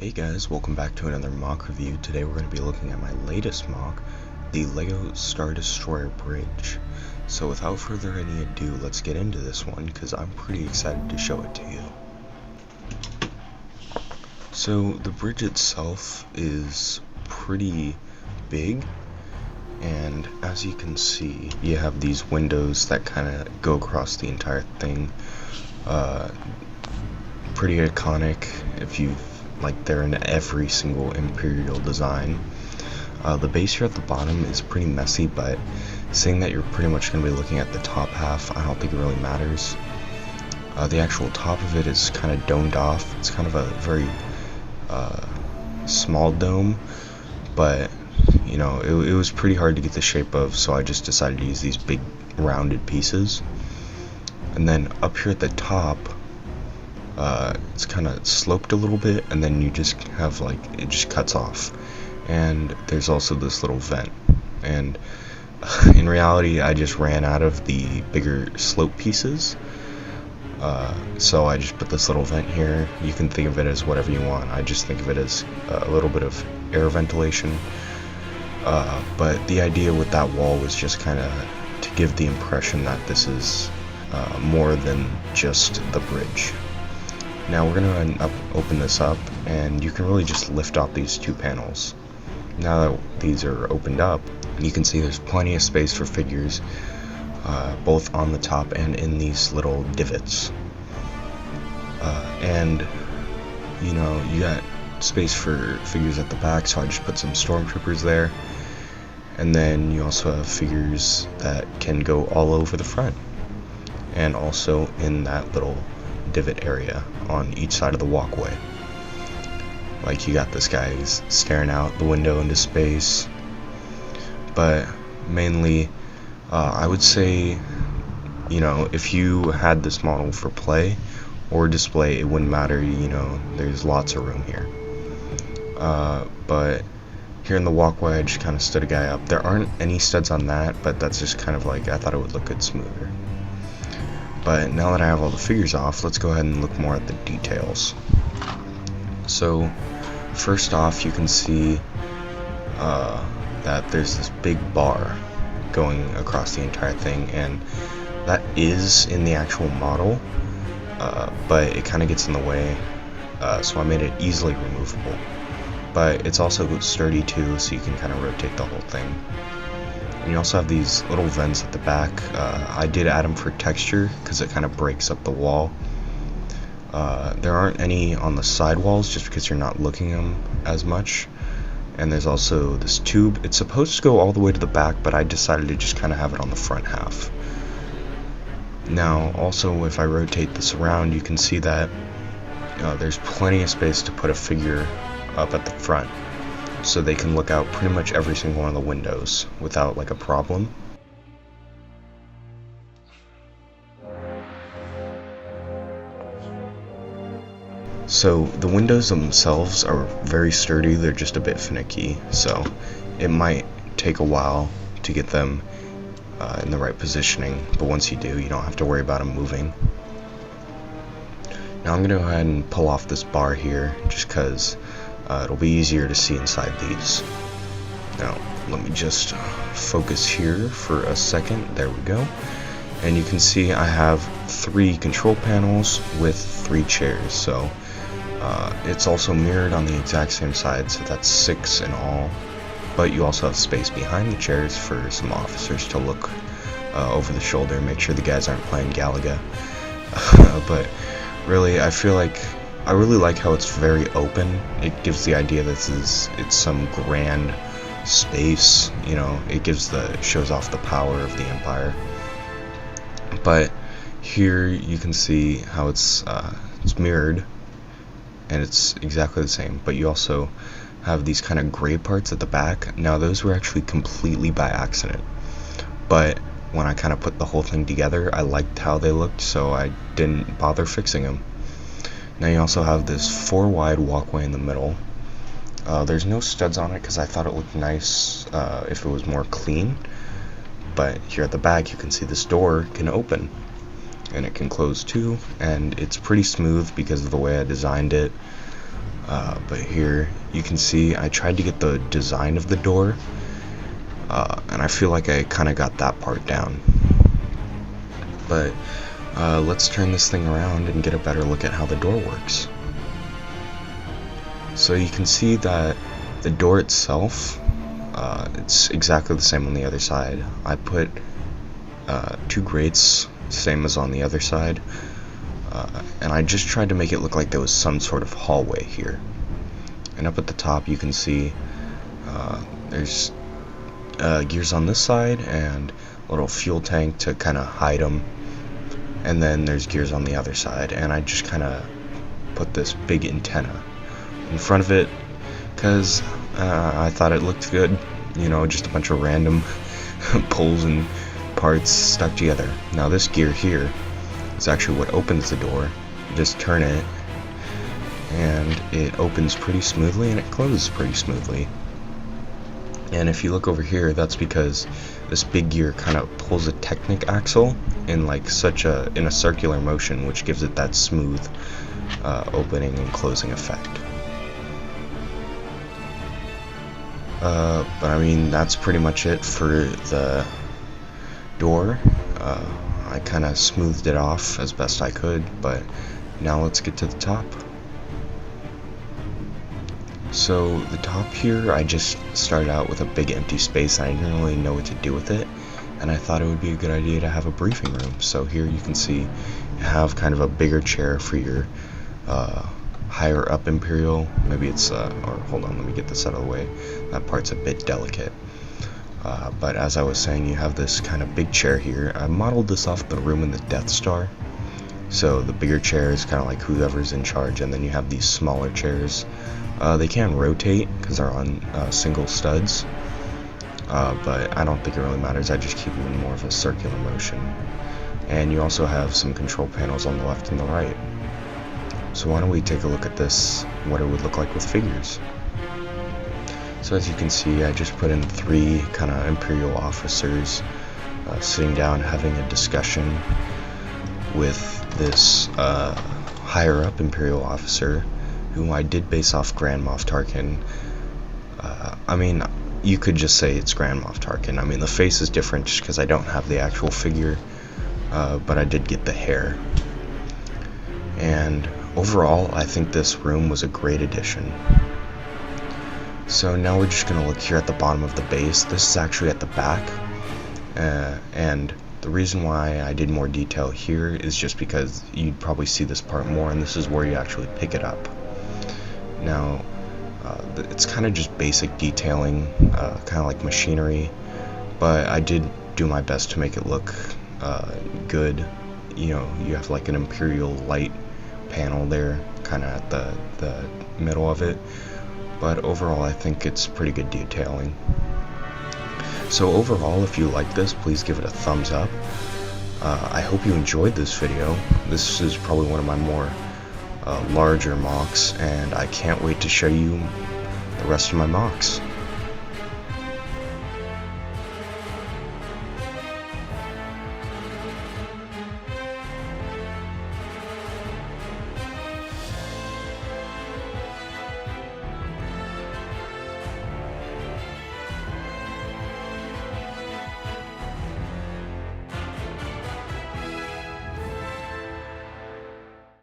Hey guys, welcome back to another mock review. Today we're going to be looking at my latest mock, the LEGO Star Destroyer Bridge. So without further any ado, let's get into this one because I'm pretty excited to show it to you. So the bridge itself is pretty big, and as you can see, you have these windows that kind of go across the entire thing. Pretty iconic. If you've they're in every single Imperial design. The base here at the bottom is pretty messy, but seeing that you're pretty much going to be looking at the top half, I don't think it really matters. The actual top of it is kind of domed off. It's kind of a very small dome, but you know, it was pretty hard to get the shape of, so I just decided to use these big rounded pieces. And then up here at the top, it's kind of sloped a little bit, and then you just have it just cuts off, and there's also this little vent. And in reality, I just ran out of the bigger slope pieces, so I just put this little vent here. You can think of it as whatever you want. I just think of it as a little bit of air ventilation, but the idea with that wall was just kind of to give the impression that this is more than just the bridge. Now we're going to open this up, and you can really just lift off these two panels. Now that these are opened up, you can see there's plenty of space for figures, both on the top and in these little divots. And you know, you got space for figures at the back, so I just put some stormtroopers there. And then you also have figures that can go all over the front, and also in that little divot area on each side of the walkway. Like, you got this guy who's staring out the window into space. But mainly, I would say, you know, if you had this model for play or display, it wouldn't matter. You know, there's lots of room here. But here in the walkway, I just kind of stood a guy up. There aren't any studs on that, but that's just kind of I thought it would look good smoother. But now that I have all the figures off, let's go ahead and look more at the details. So first off, you can see that there's this big bar going across the entire thing, and that is in the actual model, but it kind of gets in the way, so I made it easily removable. But it's also sturdy too, so you can kind of rotate the whole thing. And you also have these little vents at the back. I did add them for texture because it kind of breaks up the wall. There aren't any on the side walls just because you're not looking at them as much. And there's also this tube. It's supposed to go all the way to the back, but I decided to just kind of have it on the front half. Now also, if I rotate this around, you can see that there's plenty of space to put a figure up at the front, so they can look out pretty much every single one of the windows without a problem. So the windows themselves are very sturdy, they're just a bit finicky, so it might take a while to get them in the right positioning, but once you do, you don't have to worry about them moving. Now I'm going to go ahead and pull off this bar here, just because it'll be easier to see inside these. Now, let me just focus here for a second. There we go. And you can see I have 3 control panels with 3 chairs. So it's also mirrored on the exact same side, so that's 6 in all. But you also have space behind the chairs for some officers to look over the shoulder and make sure the guys aren't playing Galaga. But really, I feel I really like how it's very open. It gives the idea that it's some grand space, you know. It shows off the power of the Empire. But here you can see how it's mirrored, and it's exactly the same. But you also have these kind of gray parts at the back. Now those were actually completely by accident, but when I kind of put the whole thing together, I liked how they looked, so I didn't bother fixing them. Now you also have this 4 wide walkway in the middle. There's no studs on it because I thought it looked nice if it was more clean. But here at the back, you can see this door can open, and it can close too, and it's pretty smooth because of the way I designed it. But here you can see I tried to get the design of the door, and I feel like I kind of got that part down. But let's turn this thing around and get a better look at how the door works. So you can see that the door itself, it's exactly the same on the other side. I put 2 grates, same as on the other side, and I just tried to make it look like there was some sort of hallway here. And up at the top you can see there's gears on this side and a little fuel tank to kind of hide them, and then there's gears on the other side, and I just kind of put this big antenna in front of it because I thought it looked good, you know, just a bunch of random poles and parts stuck together. Now this gear here is actually what opens the door. You just turn it and it opens pretty smoothly and it closes pretty smoothly. And if you look over here, that's because this big gear kind of pulls a Technic axle in like in a circular motion, which gives it that smooth opening and closing effect. But I mean, that's pretty much it for the door. I kind of smoothed it off as best I could, but now let's get to the top. So the top here, I just started out with a big empty space and I didn't really know what to do with it, and I thought it would be a good idea to have a briefing room. So here you can see you have kind of a bigger chair for your higher up Imperial. Maybe it's or hold on, let me get this out of the way, that part's a bit delicate. But as I was saying, you have this kind of big chair here. I modeled this off the room in the Death Star. So the bigger chair is kind of like whoever's in charge, and then you have these smaller chairs. They can rotate because they're on single studs, but I don't think it really matters. I just keep them in more of a circular motion. And you also have some control panels on the left and the right. So why don't we take a look at this, what it would look like with figures. So as you can see, I just put in 3 kind of Imperial officers sitting down having a discussion with this higher up Imperial officer, who I did base off Grand Moff Tarkin. I mean, you could just say it's Grand Moff Tarkin. I mean, the face is different just because I don't have the actual figure, but I did get the hair. And overall, I think this room was a great addition. So now we're just going to look here at the bottom of the base. This is actually at the back, and the reason why I did more detail here is just because you'd probably see this part more, and this is where you actually pick it up. Now, it's kind of just basic detailing, kind of like machinery, but I did do my best to make it look good. You know, you have like an Imperial light panel there, kind of at the middle of it, but overall I think it's pretty good detailing. So overall, if you like this, please give it a thumbs up. I hope you enjoyed this video. This is probably one of my more larger mocks, and I can't wait to show you the rest of my mocks.